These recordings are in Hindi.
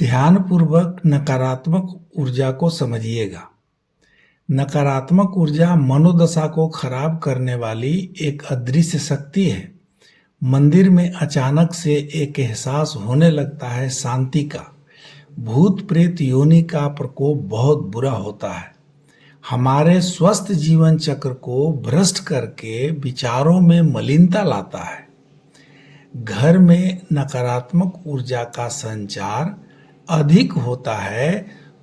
ध्यानपूर्वक नकारात्मक ऊर्जा को समझिएगा। नकारात्मक ऊर्जा मनोदशा को खराब करने वाली एक अदृश्य शक्ति है। मंदिर में अचानक से एक एहसास होने लगता है शांति का। भूत प्रेत योनि का प्रकोप बहुत बुरा होता है। हमारे स्वस्थ जीवन चक्र को भ्रष्ट करके विचारों में मलिनता लाता है। घर में नकारात्मक ऊर्जा का संचार अधिक होता है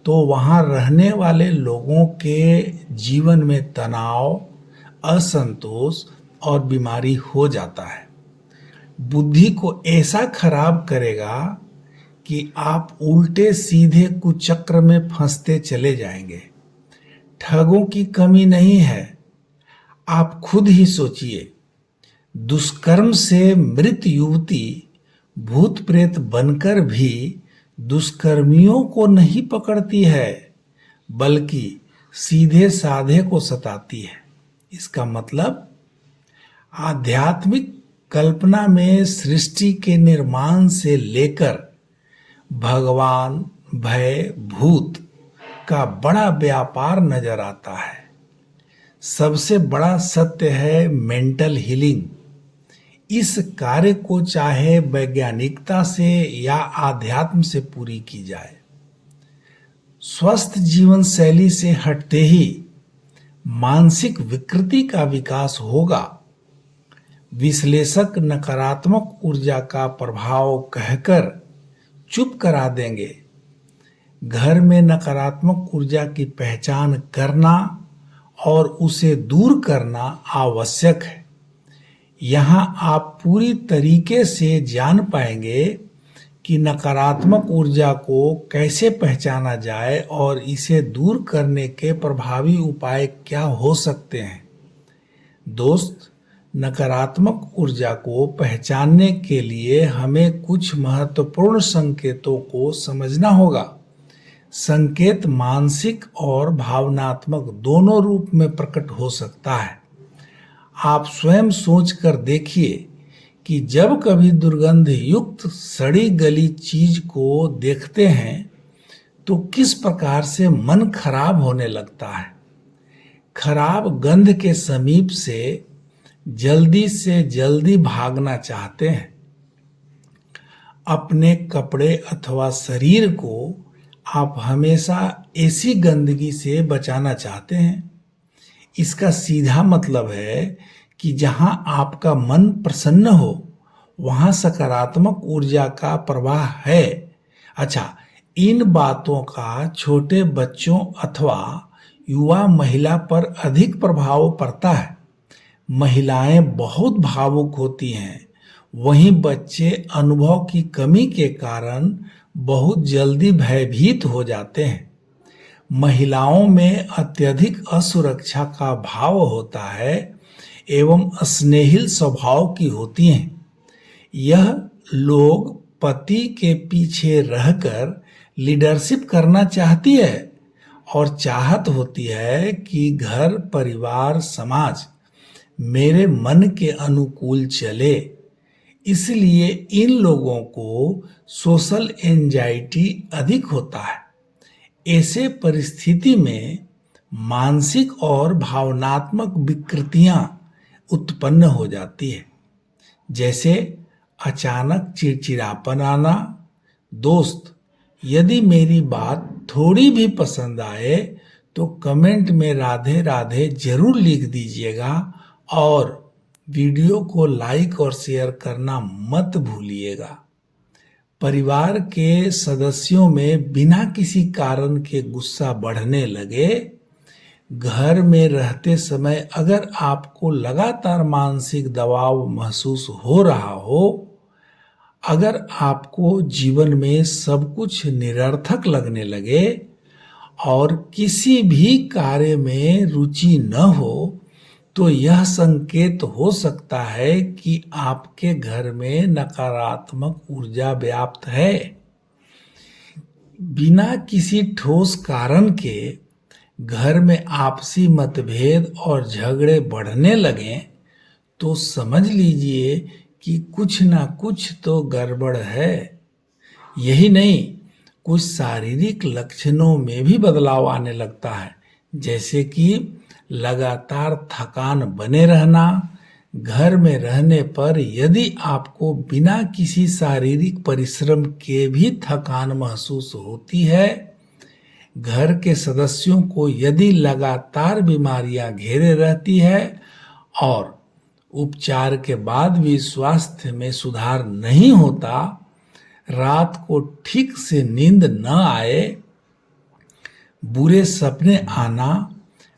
तो वहां रहने वाले लोगों के जीवन में तनाव, असंतोष और बीमारी हो जाता है। बुद्धि को ऐसा खराब करेगा कि आप उल्टे सीधे कुचक्र में फंसते चले जाएंगे। ठगों की कमी नहीं है। आप खुद ही सोचिए, दुष्कर्म से मृत युवती भूत प्रेत बनकर भी दुष्कर्मियों को नहीं पकड़ती है, बल्कि सीधे साधे को सताती है। इसका मतलब आध्यात्मिक कल्पना में सृष्टि के निर्माण से लेकर भगवान, भय, भूत का बड़ा व्यापार नजर आता है। सबसे बड़ा सत्य है मेंटल हीलिंग। इस कार्य को चाहे वैज्ञानिकता से या आध्यात्म से पूरी की जाए। स्वस्थ जीवन शैली से हटते ही मानसिक विकृति का विकास होगा। विश्लेषक नकारात्मक ऊर्जा का प्रभाव कहकर चुप करा देंगे। घर में नकारात्मक ऊर्जा की पहचान करना और उसे दूर करना आवश्यक है। यहाँ आप पूरी तरीके से जान पाएंगे कि नकारात्मक ऊर्जा को कैसे पहचाना जाए और इसे दूर करने के प्रभावी उपाय क्या हो सकते हैं। दोस्त, नकारात्मक ऊर्जा को पहचानने के लिए हमें कुछ महत्वपूर्ण संकेतों को समझना होगा। संकेत मानसिक और भावनात्मक दोनों रूप में प्रकट हो सकता है। आप स्वयं सोचकर देखिए कि जब कभी दुर्गंध युक्त सड़ी गली चीज को देखते हैं तो किस प्रकार से मन खराब होने लगता है। खराब गंध के समीप से जल्दी भागना चाहते हैं। अपने कपड़े अथवा शरीर को आप हमेशा ऐसी गंदगी से बचाना चाहते हैं। इसका सीधा मतलब है कि जहां आपका मन प्रसन्न हो वहां सकारात्मक ऊर्जा का प्रवाह है। अच्छा, इन बातों का छोटे बच्चों अथवा युवा महिला पर अधिक प्रभाव पड़ता है। महिलाएं बहुत भावुक होती हैं, वहीं बच्चे अनुभव की कमी के कारण बहुत जल्दी भयभीत हो जाते हैं। महिलाओं में अत्यधिक असुरक्षा का भाव होता है एवं स्नेहिल स्वभाव की होती हैं। यह लोग पति के पीछे रहकर लीडरशिप करना चाहती है और चाहत होती है कि घर, परिवार, समाज मेरे मन के अनुकूल चले। इसलिए इन लोगों को सोशल एंजाइटी अधिक होता है। ऐसे परिस्थिति में मानसिक और भावनात्मक विकृतियां उत्पन्न हो जाती है, जैसे अचानक चिड़चिड़ापन आना। दोस्त, यदि मेरी बात थोड़ी भी पसंद आए तो कमेंट में राधे राधे जरूर लिख दीजिएगा और वीडियो को लाइक और शेयर करना मत भूलिएगा। परिवार के सदस्यों में बिना किसी कारण के गुस्सा बढ़ने लगे। घर में रहते समय अगर आपको लगातार मानसिक दबाव महसूस हो रहा हो, अगर आपको जीवन में सब कुछ निरर्थक लगने लगे और किसी भी कार्य में रुचि न हो, तो यह संकेत हो सकता है कि आपके घर में नकारात्मक ऊर्जा व्याप्त है। बिना किसी ठोस कारण के घर में आपसी मतभेद और झगड़े बढ़ने लगें तो समझ लीजिए कि कुछ ना कुछ तो गड़बड़ है। यही नहीं, कुछ शारीरिक लक्षणों में भी बदलाव आने लगता है, जैसे कि लगातार थकान बने रहना, घर में रहने पर यदि आपको बिना किसी शारीरिक परिश्रम के भी थकान महसूस होती है, घर के सदस्यों को यदि लगातार बीमारियां घेरे रहती है और उपचार के बाद भी स्वास्थ्य में सुधार नहीं होता, रात को ठीक से नींद न आए, बुरे सपने आना,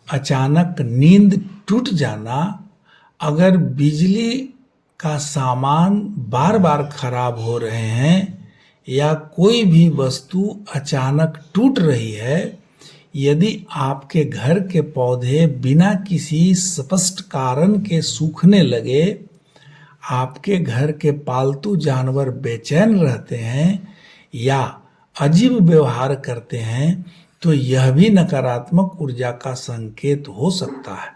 अचानक नींद टूट जाना, अगर बिजली का सामान बार बार खराब हो रहे हैं या कोई भी वस्तु अचानक टूट रही है, यदि आपके घर के पौधे बिना किसी स्पष्ट कारण के सूखने लगे, आपके घर के पालतू जानवर बेचैन रहते हैं या अजीब व्यवहार करते हैं, तो यह भी नकारात्मक ऊर्जा का संकेत हो सकता है।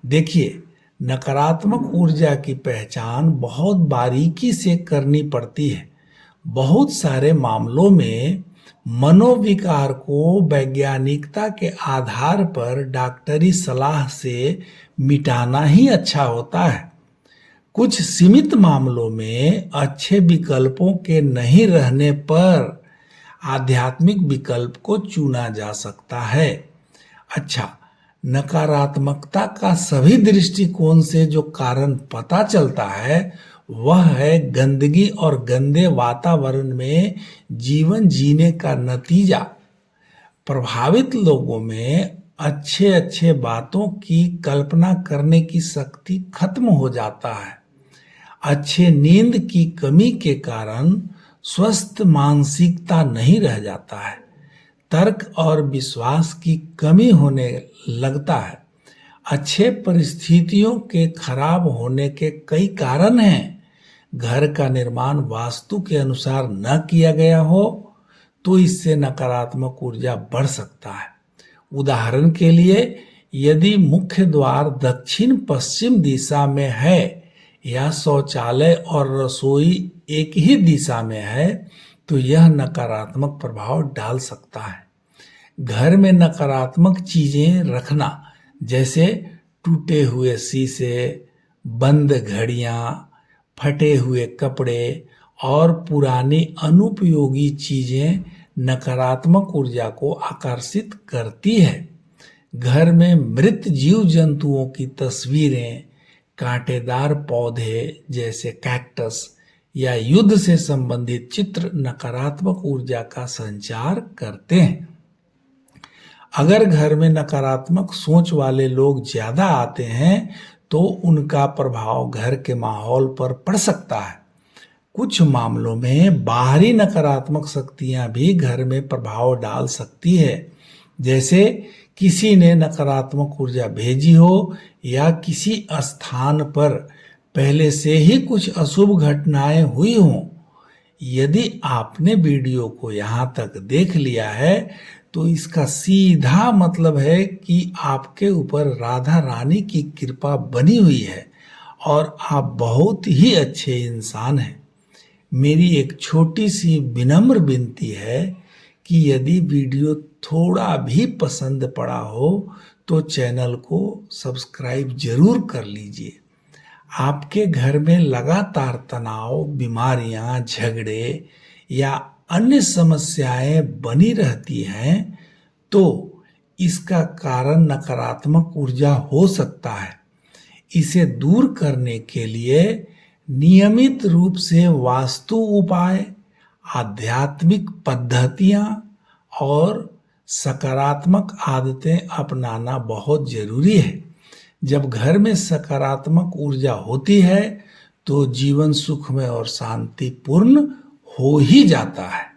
देखिए, नकारात्मक ऊर्जा की पहचान बहुत बारीकी से करनी पड़ती है। बहुत सारे मामलों में मनोविकार को वैज्ञानिकता के आधार पर डॉक्टरी सलाह से मिटाना ही अच्छा होता है। कुछ सीमित मामलों में अच्छे विकल्पों के नहीं रहने पर आध्यात्मिक विकल्प को चुना जा सकता है। अच्छा, नकारात्मकता का सभी दृष्टिकोण से जो कारण पता चलता है वह है गंदगी और गंदे वातावरण में जीवन जीने का नतीजा। प्रभावित लोगों में अच्छे अच्छे बातों की कल्पना करने की शक्ति खत्म हो जाता है। अच्छे नींद की कमी के कारण स्वस्थ मानसिकता नहीं रह जाता है। तर्क और विश्वास की कमी होने लगता है। अच्छे परिस्थितियों के खराब होने के कई कारण हैं। घर का निर्माण वास्तु के अनुसार न किया गया हो तो इससे नकारात्मक ऊर्जा बढ़ सकता है। उदाहरण के लिए, यदि मुख्य द्वार दक्षिण पश्चिम दिशा में है या शौचालय और रसोई एक ही दिशा में है, तो यह नकारात्मक प्रभाव डाल सकता है। घर में नकारात्मक चीजें रखना, जैसे टूटे हुए शीशे, बंद घड़ियां, फटे हुए कपड़े और पुरानी अनुपयोगी चीजें नकारात्मक ऊर्जा को आकर्षित करती है। घर में मृत जीव जंतुओं की तस्वीरें, कांटेदार पौधे जैसे कैक्टस या युद्ध से संबंधित चित्र नकारात्मक ऊर्जा का संचार करते हैं। अगर घर में नकारात्मक सोच वाले लोग ज्यादा आते हैं तो उनका प्रभाव घर के माहौल पर पड़ सकता है। कुछ मामलों में बाहरी नकारात्मक शक्तियां भी घर में प्रभाव डाल सकती है, जैसे किसी ने नकारात्मक ऊर्जा भेजी हो या किसी स्थान पर पहले से ही कुछ अशुभ घटनाएं हुई हों। यदि आपने वीडियो को यहाँ तक देख लिया है तो इसका सीधा मतलब है कि आपके ऊपर राधा रानी की कृपा बनी हुई है और आप बहुत ही अच्छे इंसान हैं। मेरी एक छोटी सी विनम्र विनती है कि यदि वीडियो थोड़ा भी पसंद पड़ा हो तो चैनल को सब्सक्राइब जरूर कर लीजिए। आपके घर में लगातार तनाव, बीमारियां, झगड़े या अन्य समस्याएं बनी रहती हैं तो इसका कारण नकारात्मक ऊर्जा हो सकता है। इसे दूर करने के लिए नियमित रूप से वास्तु उपाय, आध्यात्मिक पद्धतियां और सकारात्मक आदतें अपनाना बहुत जरूरी है। जब घर में सकारात्मक ऊर्जा होती है तो जीवन सुखमय और शांतिपूर्ण हो ही जाता है।